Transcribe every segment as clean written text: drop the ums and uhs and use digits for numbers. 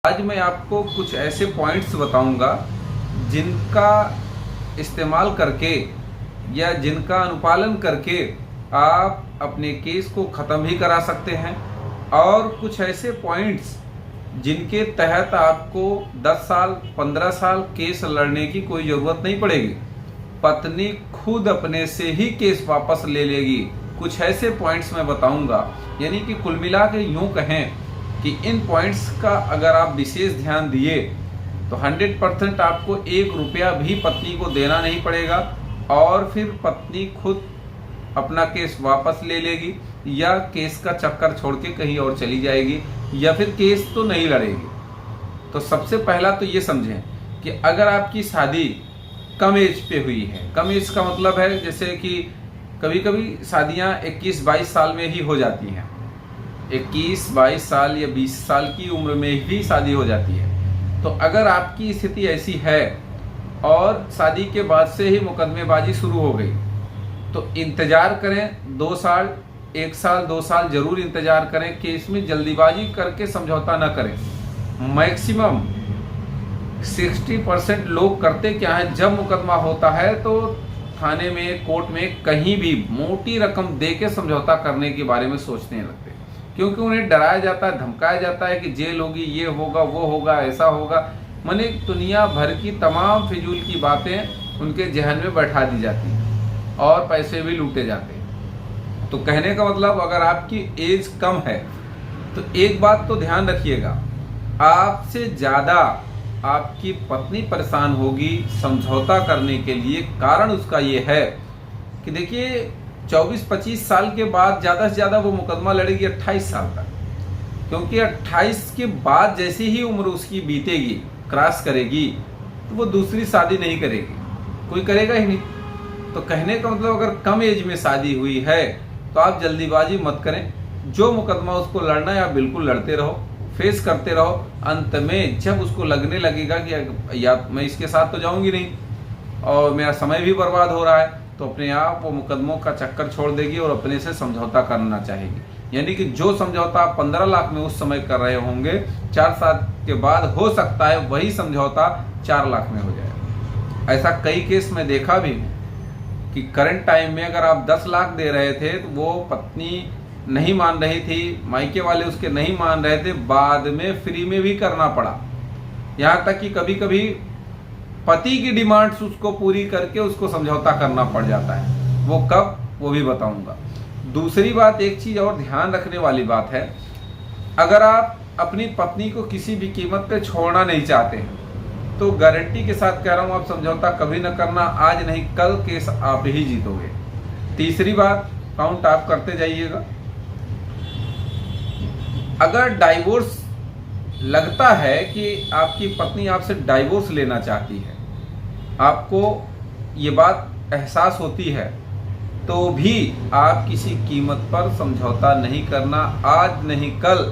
आज मैं आपको कुछ ऐसे पॉइंट्स बताऊंगा जिनका इस्तेमाल करके या जिनका अनुपालन करके आप अपने केस को ख़त्म भी करा सकते हैं, और कुछ ऐसे पॉइंट्स जिनके तहत आपको 10 साल 15 साल केस लड़ने की कोई ज़रूरत नहीं पड़ेगी। पत्नी खुद अपने से ही केस वापस ले लेगी। कुछ ऐसे पॉइंट्स मैं बताऊंगा, यानी कि कुल मिला के यूँ कहें कि इन पॉइंट्स का अगर आप विशेष ध्यान दिए तो 100% आपको 1 रुपया भी पत्नी को देना नहीं पड़ेगा, और फिर पत्नी खुद अपना केस वापस ले लेगी या केस का चक्कर छोड़ के कहीं और चली जाएगी, या फिर केस तो नहीं लड़ेगी। तो सबसे पहला तो ये समझें कि अगर आपकी शादी कम एज पे हुई है, कम एज का मतलब है जैसे कि कभी कभी शादियां 21-22 साल में ही हो जाती हैं, 21-22 साल या 20 साल की उम्र में ही शादी हो जाती है। तो अगर आपकी स्थिति ऐसी है और शादी के बाद से ही मुकदमेबाजी शुरू हो गई, तो इंतज़ार करें 2 साल, 1 साल 2 साल ज़रूर इंतज़ार करें कि इसमें जल्दीबाजी करके समझौता ना करें। मैक्सिमम 60% लोग करते क्या है, जब मुकदमा होता है तो थाने में, कोर्ट में, कहीं भी मोटी रकम दे के समझौता करने के बारे में सोचने लगते हैं, क्योंकि उन्हें डराया जाता है, धमकाया जाता है कि जेल होगी, ये होगा, वो होगा, ऐसा होगा। माने दुनिया भर की तमाम फिजूल की बातें उनके जहन में बैठा दी जाती हैं और पैसे भी लूटे जाते हैं। तो कहने का मतलब, अगर आपकी एज कम है तो एक बात तो ध्यान रखिएगा, आपसे ज़्यादा आपकी पत्नी परेशान होगी समझौता करने के लिए। कारण उसका ये है कि देखिए 24-25 साल के बाद ज़्यादा से ज़्यादा वो मुकदमा लड़ेगी 28 साल तक, क्योंकि 28 के बाद जैसी ही उम्र उसकी बीतेगी, क्रॉस करेगी, तो वो दूसरी शादी नहीं करेगी, कोई करेगा ही नहीं। तो कहने का मतलब, अगर कम एज में शादी हुई है तो आप जल्दीबाजी मत करें। जो मुकदमा उसको लड़ना है आप बिल्कुल लड़ते रहो, फेस करते रहो। अंत में जब उसको लगने लगेगा कि या मैं इसके साथ तो जाऊंगी नहीं और मेरा समय भी बर्बाद हो रहा है, तो अपने आप वो मुकदमों का चक्कर छोड़ देगी और अपने से समझौता करना चाहेगी। यानी कि जो समझौता आप 15 लाख में उस समय कर रहे होंगे, 4 साल के बाद हो सकता है वही समझौता 4 लाख में हो जाए। ऐसा कई केस में देखा भी कि करंट टाइम में अगर आप 10 लाख दे रहे थे तो वो पत्नी नहीं मान रही थी, मायके वाले उसके नहीं मान रहे थे, बाद में फ्री में भी करना पड़ा। यहाँ तक कि कभी कभी पति की डिमांड्स उसको पूरी करके उसको समझौता करना पड़ जाता है। वो कब, वो भी बताऊंगा। दूसरी बात, एक चीज़ और ध्यान रखने वाली बात है, अगर आप अपनी पत्नी को किसी भी कीमत पे छोड़ना नहीं चाहते हैं तो गारंटी के साथ कह रहा हूँ, आप समझौता कभी न करना। आज नहीं कल केस आप ही जीतोगे। तीसरी बात, काउंट आप करते जाइएगा। अगर डाइवोर्स लगता है कि आपकी पत्नी आपसे डाइवोर्स लेना चाहती है, आपको ये बात एहसास होती है, तो भी आप किसी कीमत पर समझौता नहीं करना। आज नहीं कल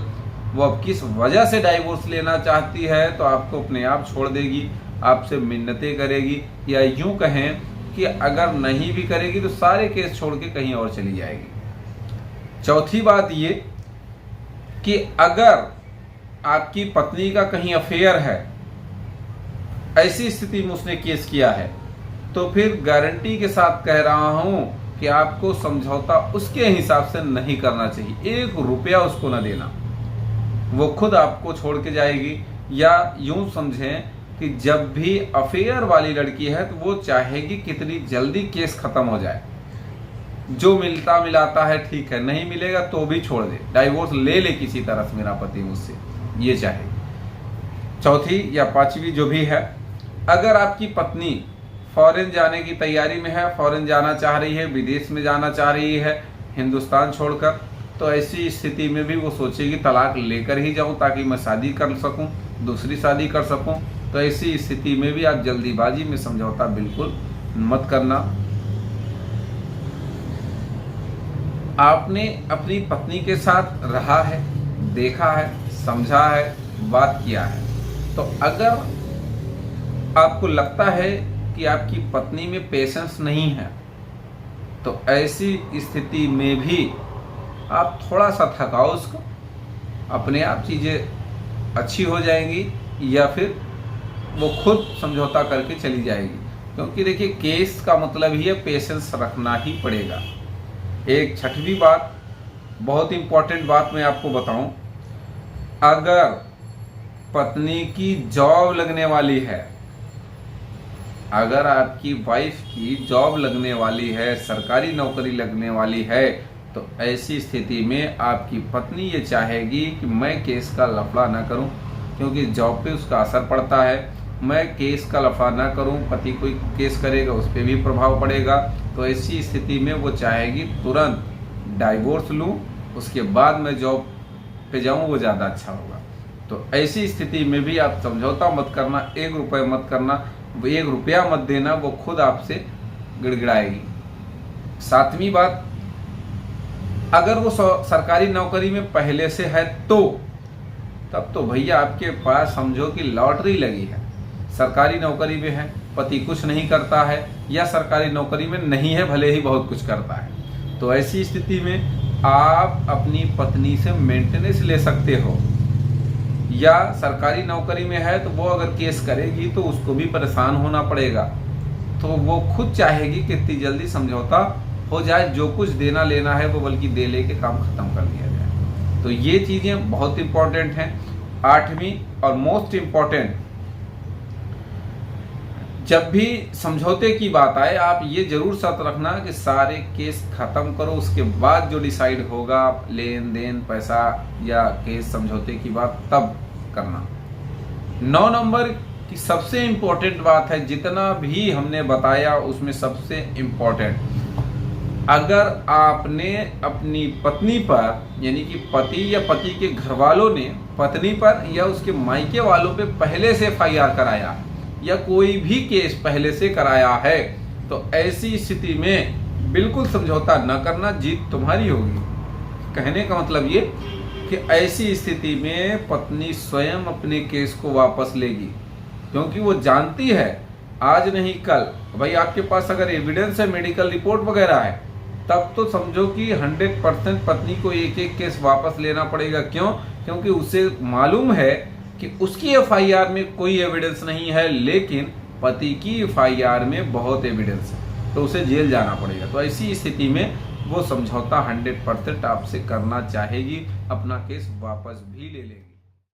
वो अब किस वजह से डाइवोर्स लेना चाहती है तो आपको अपने आप छोड़ देगी, आपसे मिन्नतें करेगी, या यूं कहें कि अगर नहीं भी करेगी तो सारे केस छोड़ के कहीं और चली जाएगी। चौथी बात ये कि अगर आपकी पत्नी का कहीं अफेयर है, ऐसी स्थिति में उसने केस किया है, तो फिर गारंटी के साथ कह रहा हूं कि आपको समझौता उसके हिसाब से नहीं करना चाहिए। 1 रुपया उसको न देना, वो खुद आपको छोड़ के जाएगी। या यूं समझें कि जब भी अफेयर वाली लड़की है तो वो चाहेगी कितनी जल्दी केस खत्म हो जाए। जो मिलता मिलाता है ठीक है, नहीं मिलेगा तो भी छोड़ दे, डाइवोर्स ले ले किसी तरह से मेरा पति मुझसे, ये चाहे। चौथी या पांचवी जो भी है, अगर आपकी पत्नी फॉरेन जाने की तैयारी में है, फॉरेन जाना चाह रही है, विदेश में जाना चाह रही है हिंदुस्तान छोड़कर, तो ऐसी स्थिति में भी वो सोचेगी तलाक लेकर ही जाऊं ताकि मैं शादी कर सकूं, दूसरी शादी कर सकूं। तो ऐसी स्थिति में भी आप जल्दीबाजी में समझौता बिल्कुल मत करना। आपने अपनी पत्नी के साथ रहा है, देखा है, समझा है, बात किया है, तो अगर आपको लगता है कि आपकी पत्नी में पेशेंस नहीं है, तो ऐसी स्थिति में भी आप थोड़ा सा थकाओ उसको, अपने आप चीज़ें अच्छी हो जाएंगी या फिर वो खुद समझौता करके चली जाएगी। क्योंकि देखिए केस का मतलब ही है पेशेंस रखना ही पड़ेगा। एक छठवीं बात, बहुत इंपॉर्टेंट बात मैं आपको बताऊं, अगर पत्नी की जॉब लगने वाली है, अगर आपकी वाइफ की जॉब लगने वाली है, सरकारी नौकरी लगने वाली है, तो ऐसी स्थिति में आपकी पत्नी ये चाहेगी कि मैं केस का लफड़ा ना करूं, क्योंकि जॉब पे उसका असर पड़ता है। मैं केस का लफड़ा ना करूं, पति कोई केस करेगा उस पर भी प्रभाव पड़ेगा। तो ऐसी स्थिति में वो चाहेगी तुरंत डाइवोर्स लूं, उसके बाद मैं जॉब पे जाऊं, वो ज़्यादा अच्छा होगा। तो ऐसी स्थिति में भी आप समझौता मत करना, 1 रुपये मत करना, 1 रुपया मत देना, वो खुद आपसे गिड़गिड़ाएगी। 7वीं बात, अगर वो सरकारी नौकरी में पहले से है तो तब तो भैया आपके पास समझो कि लॉटरी लगी है। सरकारी नौकरी में है, पति कुछ नहीं करता है, या सरकारी नौकरी में नहीं है भले ही बहुत कुछ करता है, तो ऐसी स्थिति में आप अपनी पत्नी से मेंटेनेंस ले सकते हो। या सरकारी नौकरी में है तो वो अगर केस करेगी तो उसको भी परेशान होना पड़ेगा, तो वो खुद चाहेगी कि इतनी जल्दी समझौता हो जाए, जो कुछ देना लेना है वो बल्कि दे लेके काम खत्म कर दिया जाए। तो ये चीजें बहुत इंपॉर्टेंट हैं। 8वीं और मोस्ट इंपॉर्टेंट, जब भी समझौते की बात आए आप ये जरूर शर्त रखना कि सारे केस खत्म करो, उसके बाद जो डिसाइड होगा लेन देन पैसा या केस समझौते की बात तब करना। 9 नंबर की सबसे इंपॉर्टेंट बात है, जितना भी हमने बताया उसमें सबसे इंपॉर्टेंट, अगर आपने अपनी पत्नी पर, यानी कि पति या पति के घर वालों ने पत्नी पर या उसके मायके वालों पे पहले से FIR कराया या कोई भी केस पहले से कराया है, तो ऐसी स्थिति में बिल्कुल समझौता न करना, जीत तुम्हारी होगी। कहने का मतलब ये कि ऐसी स्थिति में पत्नी स्वयं अपने केस को वापस लेगी, क्योंकि वो जानती है आज नहीं कल भाई आपके पास अगर एविडेंस है, मेडिकल रिपोर्ट वगैरह है, तब तो समझो कि 100% पत्नी को एक एक केस वापस लेना पड़ेगा। क्यों? क्योंकि उसे मालूम है कि उसकी FIR में कोई एविडेंस नहीं है, लेकिन पति की FIR में बहुत एविडेंस है, तो उसे जेल जाना पड़ेगा। तो ऐसी स्थिति में वो समझौता 100% आपसे करना चाहेगी, अपना केस वापस भी ले लेगी।